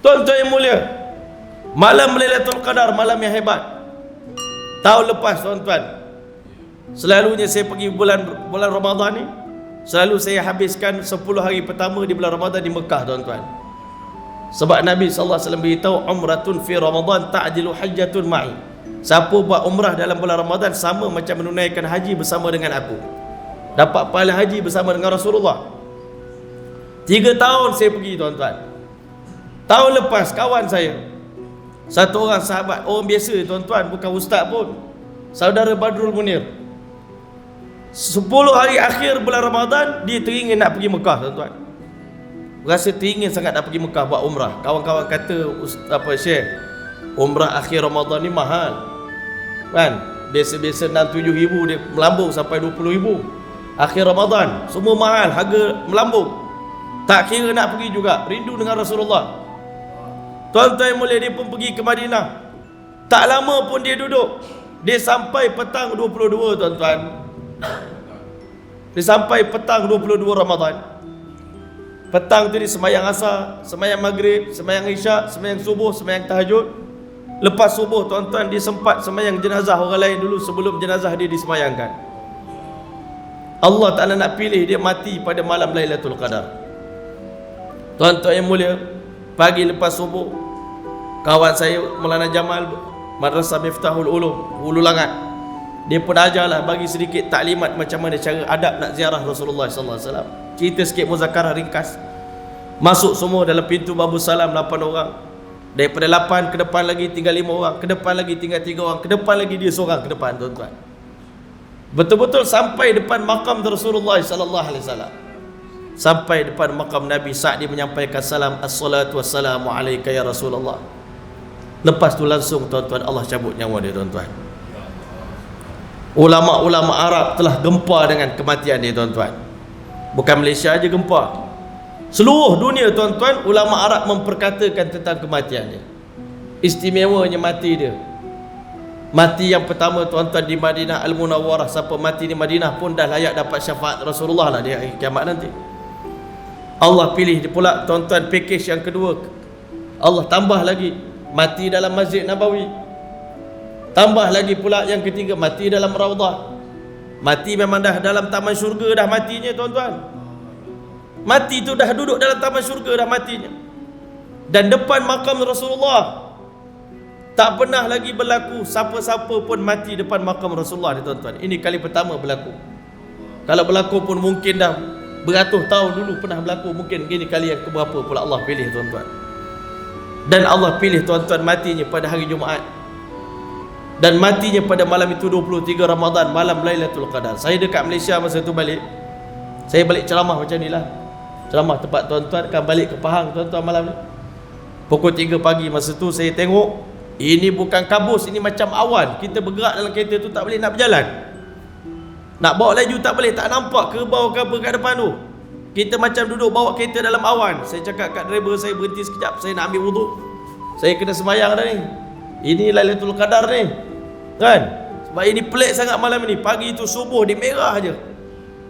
Tuan-tuan yang mulia, malam Lailatul Qadar malam yang hebat. Tahun lepas tuan-tuan, selalunya saya pergi bulan Ramadan ni, selalu saya habiskan 10 hari pertama di bulan Ramadan di Mekah tuan-tuan. Sebab Nabi sallallahu alaihi wasallam beritahu, umratun fi Ramadan ta'dilu hajjatun ma'i. Siapa buat umrah dalam bulan Ramadan sama macam menunaikan haji bersama dengan aku. Dapat pahala haji bersama dengan Rasulullah. 3 tahun saya pergi tuan-tuan. Tahun lepas kawan saya, satu orang sahabat, orang biasa tuan-tuan, bukan ustaz pun, saudara Badrul Munir, 10 hari akhir bulan Ramadan dia teringin nak pergi Mekah tuan-tuan. Rasa teringin sangat nak pergi Mekah buat umrah. Kawan-kawan kata, Syekh, umrah akhir Ramadan ni mahal kan? Biasa-biasa 6-7 ribu, dia melambung sampai 20 ribu. Akhir Ramadan semua mahal, harga melambung. Tak kira nak pergi juga, rindu dengan Rasulullah. Tuan-tuan yang mulia, dia pun pergi ke Madinah. Tak lama pun dia duduk. Dia sampai petang 22 tuan-tuan. Dia sampai petang 22 Ramadan. Petang tu dia semayang asar, semayang maghrib, semayang isyak, semayang subuh, semayang tahajud. Lepas subuh tuan-tuan, dia sempat semayang jenazah orang lain dulu sebelum jenazah dia disemayangkan. Allah Ta'ala nak pilih dia mati pada malam Lailatul Qadar. Tuan-tuan yang mulia, pagi lepas subuh, kawan saya Maulana Jamal, Madrasah Miftahul Ulum, Hulu Langat, dia pun ajarlah, bagi sedikit taklimat macam mana cara adab nak ziarah Rasulullah sallallahu alaihi wasallam. Cerita sikit muzakarah ringkas. Masuk semua dalam pintu Babu Salam 8 orang. Daripada 8 ke depan lagi tinggal 5 orang, ke depan lagi tinggal 3 orang, ke depan lagi dia seorang ke depan tuan-tuan. Betul-betul sampai depan makam Rasulullah sallallahu alaihi wasallam. Sampai depan makam Nabi, saat dia menyampaikan salam, assalatu wassalamu alayka ya Rasulullah. Lepas tu langsung tuan-tuan Allah cabut nyawa dia tuan-tuan. Ulama-ulama Arab telah gempar dengan kematian dia tuan-tuan. Bukan Malaysia aja gempar, seluruh dunia tuan-tuan, ulama Arab memperkatakan tentang kematian dia. Istimewanya mati dia. Mati yang pertama tuan-tuan di Madinah Al-Munawwarah. Siapa mati di Madinah pun dah layak dapat syafaat Rasulullah lah di akhir kiamat nanti. Allah pilih dia pula tuan-tuan package yang kedua. Allah tambah lagi, mati dalam Masjid Nabawi. Tambah lagi pula yang ketiga, mati dalam Raudah. Mati memang dah dalam taman syurga dah matinya tuan-tuan. Mati tu dah duduk dalam taman syurga dah matinya. Dan depan makam Rasulullah. Tak pernah lagi berlaku siapa-siapa pun mati depan makam Rasulullah ni tuan-tuan. Ini kali pertama berlaku. Kalau berlaku pun mungkin dah beratus tahun dulu pernah berlaku. Mungkin ini kali yang keberapa pula Allah pilih tuan-tuan. Dan Allah pilih tuan-tuan matinya pada hari Jumaat. Dan matinya pada malam itu 23 Ramadan, malam Lailatul Qadar. Saya dekat Malaysia masa tu balik. Saya balik ceramah macam ni lah. Ceramah tempat tuan-tuan, akan balik ke Pahang tuan-tuan malam ni. Pukul 3 pagi masa tu saya tengok, ini bukan kabus, ini macam awan. Kita bergerak dalam kereta tu tak boleh nak berjalan. Nak bawa laju tak boleh, tak nampak kerbau ke apa kat depan tu. Kita macam duduk bawa kereta dalam awan. Saya cakap kat driver saya, berhenti sekejap, saya nak ambil wuduk. Saya kena semayang dah ni. Ini Lailatul Qadar ni, kan? Sebab ini pelik sangat malam ni. Pagi tu subuh dia merah je.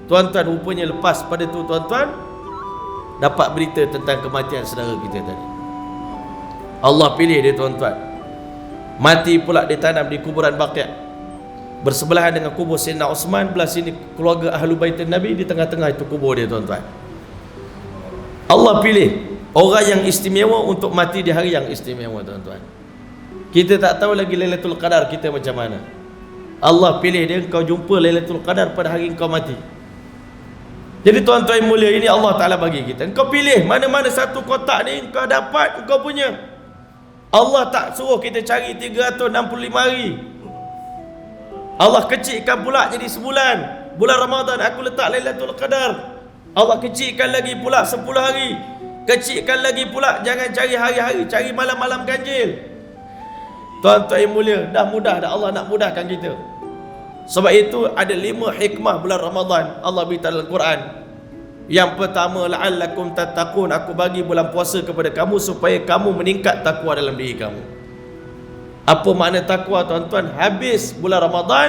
Tuan-tuan, rupanya lepas pada tu tuan-tuan dapat berita tentang kematian saudara kita tadi. Allah pilih dia tuan-tuan. Mati pula ditanam di kuburan Baqi', bersebelahan dengan kubur Sayyidina Osman. Belah sini keluarga Ahlul Baitin Nabi, di tengah-tengah itu kubur dia tuan-tuan. Allah pilih orang yang istimewa untuk mati di hari yang istimewa tuan-tuan. Kita tak tahu lagi Lailatul Qadar kita macam mana. Allah pilih dia, kau jumpa Lailatul Qadar pada hari kau mati. Jadi tuan-tuan yang mulia, ini Allah Ta'ala bagi kita. Kau pilih mana-mana satu kotak ni, kau dapat, kau punya. Allah tak suruh kita cari 365 hari. Allah kecilkan pula jadi sebulan. Bulan Ramadan aku letak Lailatul Qadar. Allah kecilkan lagi pula 10 hari. Kecilkan lagi pula, jangan cari hari-hari, cari malam-malam ganjil. Tuan-tuan yang mulia, dah mudah dah Allah nak mudahkan kita. Sebab itu ada 5 hikmah bulan Ramadan Allah beritahu dalam Quran. Yang pertama, la'allakum tattaqun, aku bagi bulan puasa kepada kamu supaya kamu meningkat takwa dalam diri kamu. Apa makna takwa tuan-tuan? Habis bulan Ramadan,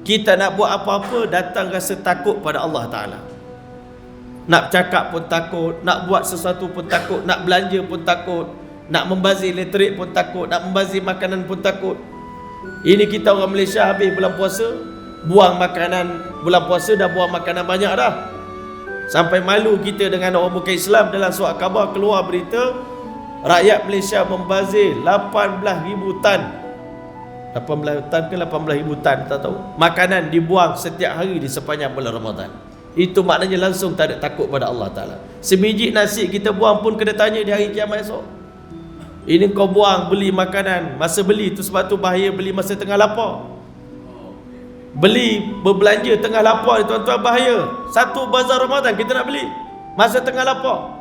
kita nak buat apa-apa datang rasa takut pada Allah Ta'ala. Nak cakap pun takut, nak buat sesuatu pun takut, nak belanja pun takut, Nak membazir elektrik pun takut, nak membazir makanan pun takut. Ini kita orang Malaysia habis bulan puasa, buang makanan bulan puasa, dah buang makanan banyak dah. Sampai malu kita dengan orang bukan Islam. Dalam surat khabar keluar berita, rakyat Malaysia membazir 18,000 tan. 18 tan ke 18,000 tan, tak tahu. Makanan dibuang setiap hari di sepanjang bulan Ramadan. Itu maknanya langsung tak ada takut pada Allah Ta'ala. Sebiji nasi kita buang pun kena tanya di hari kiamat esok. Ini kau buang, beli makanan, masa beli tu, sebab tu bahaya beli masa tengah lapar. Beli, berbelanja tengah lapar ni tuan-tuan, bahaya. Satu bazar Ramadan kita nak beli masa tengah lapar.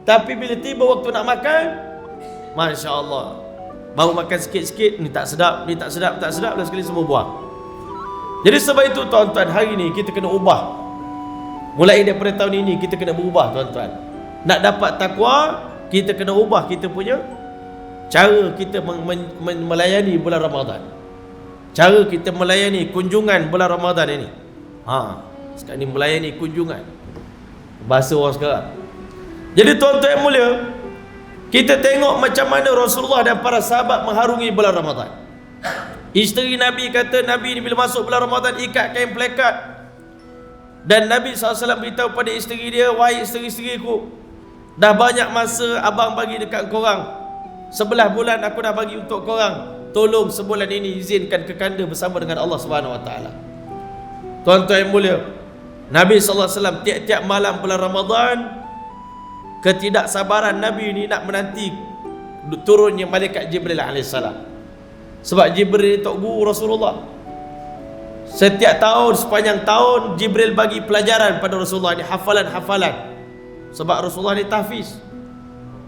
Tapi bila tiba waktu nak makan, Masya Allah, baru makan sikit-sikit, ni tak sedap, ni tak sedap, tak sedap, dan sekali semua buang. Jadi sebab itu tuan-tuan, hari ni kita kena ubah. Mulai daripada tahun ini kita kena berubah tuan-tuan. Nak dapat takwa, kita kena ubah kita punya cara kita melayani bulan Ramadan. Cara kita melayani kunjungan bulan Ramadan ini. Sekarang ni melayani kunjungan. Bahasa orang sekarang. Jadi tuan-tuan yang mulia, kita tengok macam mana Rasulullah dan para sahabat mengharungi bulan Ramadan. Isteri Nabi kata, Nabi ni bila masuk bulan Ramadan ikat kain pelekat. Dan Nabi SAW beritahu pada isteri dia, wahai isteri-isteriku, dah banyak masa abang bagi dekat korang. 11 bulan aku dah bagi untuk korang. Tolong sebulan ini izinkan ke kanda bersama dengan Allah Subhanahu Wa Taala. Tuan-tuan yang mulia, Nabi SAW tiap-tiap malam bulan Ramadan, ketidaksabaran Nabi ini nak menanti turunnya malaikat Jibril AS. Sebab Jibril Tok Guru Rasulullah. Setiap tahun, sepanjang tahun, Jibril bagi pelajaran pada Rasulullah ni, hafalan-hafalan. Sebab Rasulullah ni tahfiz.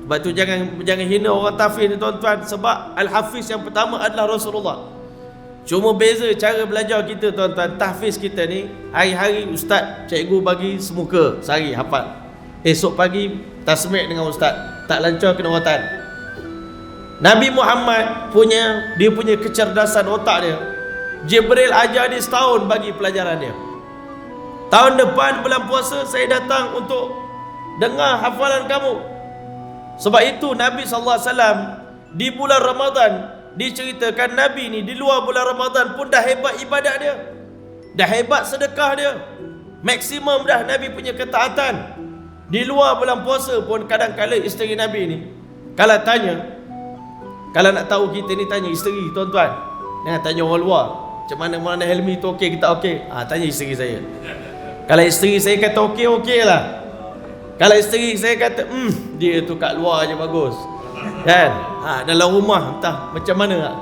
Sebab tu jangan hina orang tahfiz ni tuan-tuan. Sebab Al-Hafiz yang pertama adalah Rasulullah. Cuma beza cara belajar kita tuan-tuan. Tahfiz kita ni, hari-hari ustaz, cikgu bagi semuka, sehari hafal. Esok pagi tasmik dengan ustaz, tak lancar kena watan. Nabi Muhammad dia punya kecerdasan otak dia. Jibril ajar dia setahun bagi pelajaran dia. Tahun depan bulan puasa saya datang untuk dengar hafalan kamu. Sebab itu Nabi SAW di bulan Ramadan diceritakan Nabi ni di luar bulan Ramadan pun dah hebat ibadat dia, dah hebat sedekah dia, maksimum dah Nabi punya ketaatan. Di luar bulan puasa pun kadang-kadang isteri Nabi ni kalau tanya, kalau nak tahu kita ni tanya isteri tuan-tuan, jangan tanya orang luar macam mana Helmi tu okey kita okey. Tanya isteri saya. Kalau isteri saya kata okey, okey lah. Kalau isteri saya kata dia tu kat luar je bagus, kan? Dalam rumah entah macam mana lah.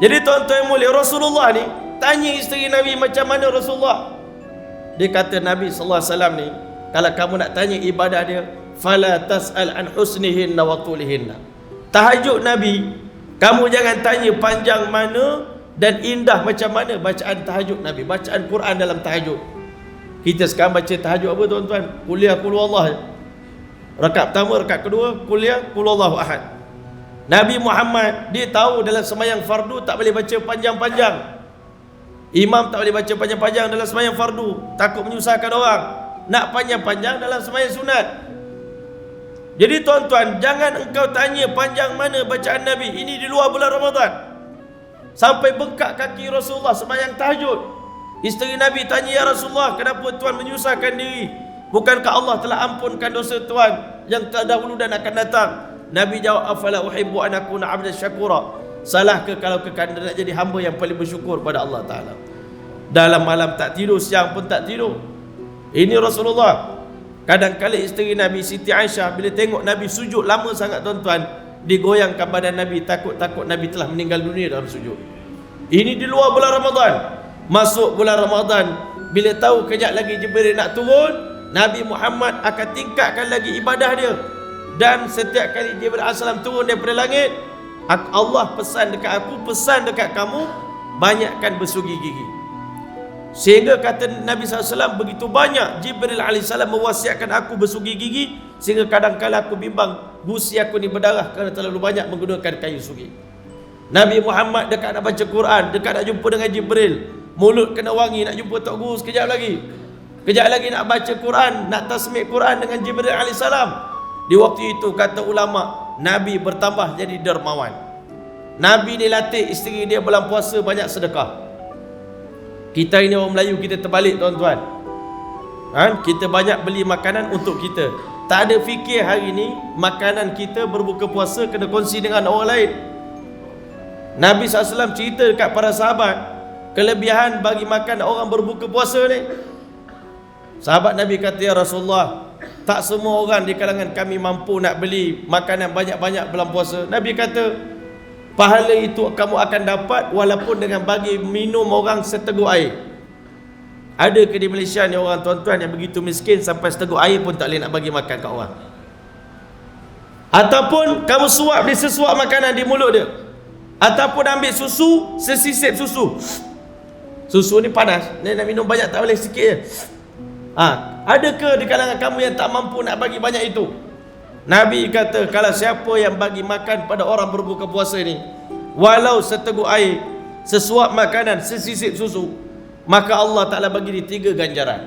Jadi tuan-tuan yang mulia, Rasulullah ni tanya isteri Nabi macam mana Rasulullah. Dia kata Nabi SAW ni, kalau kamu nak tanya ibadah dia, fala tas'al an husnihinna wa tulihinna. Tahajud Nabi, kamu jangan tanya panjang mana dan indah macam mana bacaan tahajud Nabi, bacaan Quran dalam tahajud. Kita sekarang baca tahajud apa tuan-tuan? Kuliah Qul Huwallah. Rakaat pertama, rakaat kedua, kuliah Qul Huwallahu Ahad. Nabi Muhammad dia tahu dalam sembahyang fardu tak boleh baca panjang-panjang. Imam tak boleh baca panjang-panjang dalam sembahyang fardu, takut menyusahkan orang. Nak panjang-panjang dalam sembahyang sunat. Jadi tuan-tuan, jangan engkau tanya panjang mana bacaan Nabi. Ini di luar bulan Ramadan. Sampai bengkak kaki Rasulullah sembahyang tahajud. Isteri Nabi tanya, ya Rasulullah, kenapa Tuan menyusahkan diri? Bukankah Allah telah ampunkan dosa Tuan yang terdahulu dan akan datang? Nabi jawab, afala uhibbu an akuna 'abdan syakura. Salah ke kalau kekanda nak jadi hamba yang paling bersyukur pada Allah Ta'ala? Dalam malam tak tidur, siang pun tak tidur. Ini Rasulullah. Kadang-kadang isteri Nabi Siti Aisyah bila tengok Nabi sujud lama sangat tuan-tuan, digoyangkan badan Nabi, takut Nabi telah meninggal dunia dalam sujud. Ini di luar bulan Ramadan. Masuk bulan Ramadan, bila tahu kejap lagi Jibril nak turun, Nabi Muhammad akan tingkatkan lagi ibadah dia. Dan setiap kali Jibril AS turun daripada langit, Allah pesan dekat aku, pesan dekat kamu, banyakkan bersugi gigi. Sehingga kata Nabi SAW, begitu banyak Jibril AS mewasiatkan aku bersugi gigi, sehingga kadang-kadang aku bimbang gusi aku ni berdarah kerana terlalu banyak menggunakan kayu sugi. Nabi Muhammad dekat nak baca Quran, dekat nak jumpa dengan Jibril, mulut kena wangi, nak jumpa Tok Guru sekejap lagi. Kejap lagi nak baca Quran, nak tasmik Quran dengan Jibril AS. Di waktu itu kata ulama, Nabi bertambah jadi dermawan. Nabi ni latih isteri dia bulan puasa banyak sedekah. Kita ini orang Melayu, kita terbalik tuan-tuan. Kita banyak beli makanan untuk kita. Tak ada fikir hari ni makanan kita berbuka puasa kena kongsi dengan orang lain. Nabi SAW cerita dekat para sahabat kelebihan bagi makan orang berbuka puasa ni. Sahabat Nabi kata, ya Rasulullah, tak semua orang di kalangan kami mampu nak beli makanan banyak-banyak bulan puasa. Nabi kata, pahala itu kamu akan dapat walaupun dengan bagi minum orang seteguk air. Ada ke di Malaysia ni orang tuan-tuan yang begitu miskin sampai seteguk air pun tak boleh nak bagi makan kat orang? Ataupun kamu suap dia sesuap makanan di mulut dia, ataupun ambil susu sesisip susu. Susu ni panas, ni nak minum banyak tak boleh, sikit je. Adakah di kalangan kamu yang tak mampu nak bagi banyak itu? Nabi kata, kalau siapa yang bagi makan pada orang berbuka puasa ni, walau seteguk air, sesuap makanan, sesisip susu, maka Allah Ta'ala bagi dia 3 ganjaran.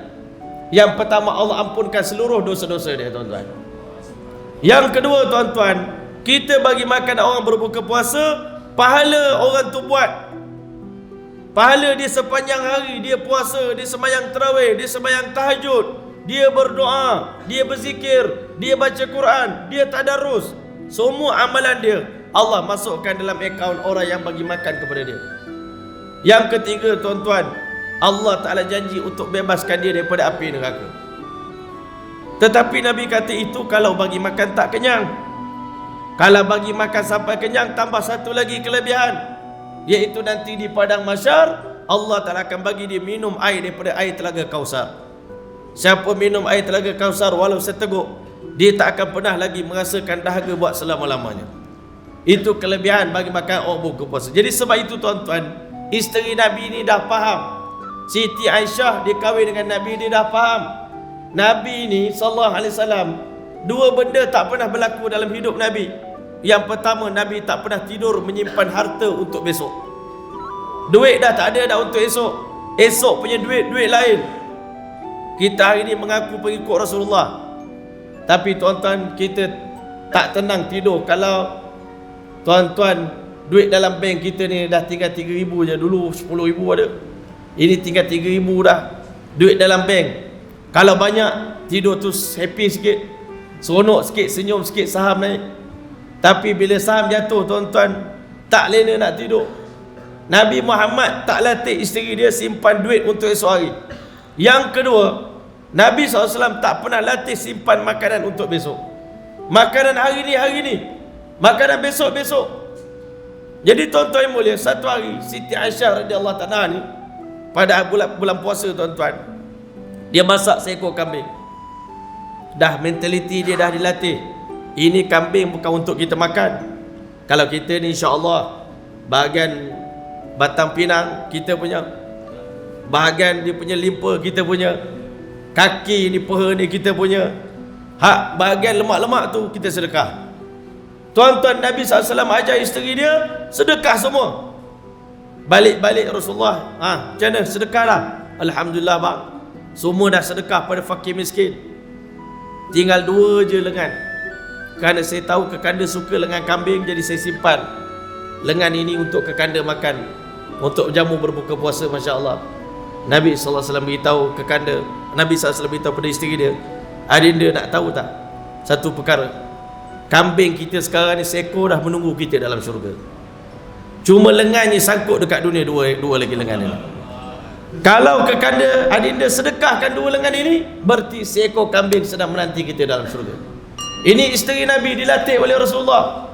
Yang pertama, Allah ampunkan seluruh dosa-dosa dia tuan-tuan. Yang kedua tuan-tuan, kita bagi makan orang berbuka puasa, pahala orang tu buat, pahala dia sepanjang hari, dia puasa, dia sembahyang tarawih, dia sembahyang tahajud, dia berdoa, dia berzikir, dia baca Quran, dia tadarus, semua amalan dia Allah masukkan dalam akaun orang yang bagi makan kepada dia. Yang ketiga tuan-tuan, Allah Ta'ala janji untuk bebaskan dia daripada api neraka. Tetapi Nabi kata itu kalau bagi makan tak kenyang. Kalau bagi makan sampai kenyang, tambah satu lagi kelebihan, iaitu nanti di padang mahsyar Allah Ta'ala akan bagi dia minum air daripada air telaga Kausar. Siapa minum air telaga Kausar walau seteguk, dia tak akan pernah lagi merasakan dahaga buat selama-lamanya. Itu kelebihan bagi makan orang berbuka puasa. Jadi sebab itu tuan-tuan, isteri Nabi ni dah faham. Siti Aisyah dia kahwin dengan Nabi, dia dah faham Nabi ni sallallahu alaihi wasallam, 2 benda tak pernah berlaku dalam hidup Nabi. Yang pertama, Nabi tak pernah tidur menyimpan harta untuk besok. Duit dah tak ada dah untuk esok. Esok punya duit lain. Kita hari ni mengaku pengikut Rasulullah, tapi tuan-tuan, kita tak tenang tidur kalau tuan-tuan duit dalam bank kita ni dah tinggal 3,000 je. Dulu 10,000 ada, ini tinggal 3,000 dah duit dalam bank. Kalau banyak, tidur tu happy sikit, seronok sikit, senyum sikit, saham naik. Tapi bila saham jatuh tuan-tuan, tak lena nak tidur. Nabi Muhammad tak latih isteri dia simpan duit untuk esok hari. Yang kedua, Nabi SAW tak pernah latih simpan makanan untuk besok. Makanan hari ni, makanan besok. Jadi tuan-tuan yang mulia, satu hari Siti Aisyah radhiyallahu ta'ala ni pada bulan puasa tuan-tuan, dia masak seekor kambing. Dah mentaliti dia dah dilatih, ini kambing bukan untuk kita makan. Kalau kita ni insya-Allah bahagian batang pinang kita punya, bahagian dia punya limpa kita punya, kaki ni, paha ni kita punya, hak bahagian lemak-lemak tu kita sedekah. Tuan-tuan, Nabi SAW ajar isteri dia sedekah semua. Balik-balik Rasulullah, macam mana? Sedekah lah. Alhamdulillah bang, semua dah sedekah pada fakir miskin. Tinggal 2 je lengan. Kerana saya tahu kekanda suka lengan kambing, jadi saya simpan lengan ini untuk kekanda makan, untuk jamu berbuka puasa. Masya Allah. Nabi SAW beritahu kekanda, Nabi SAW beritahu pada isteri dia, adinda nak tahu tak satu perkara? Kambing kita sekarang ni seekor dah menunggu kita dalam syurga. Cuma lengannya sangkut dekat dunia, dua lagi lengan ni. Kalau kekanda adinda sedekahkan 2 lengan ini, berarti seekor kambing sedang menanti kita dalam syurga. Ini isteri Nabi dilatih oleh Rasulullah.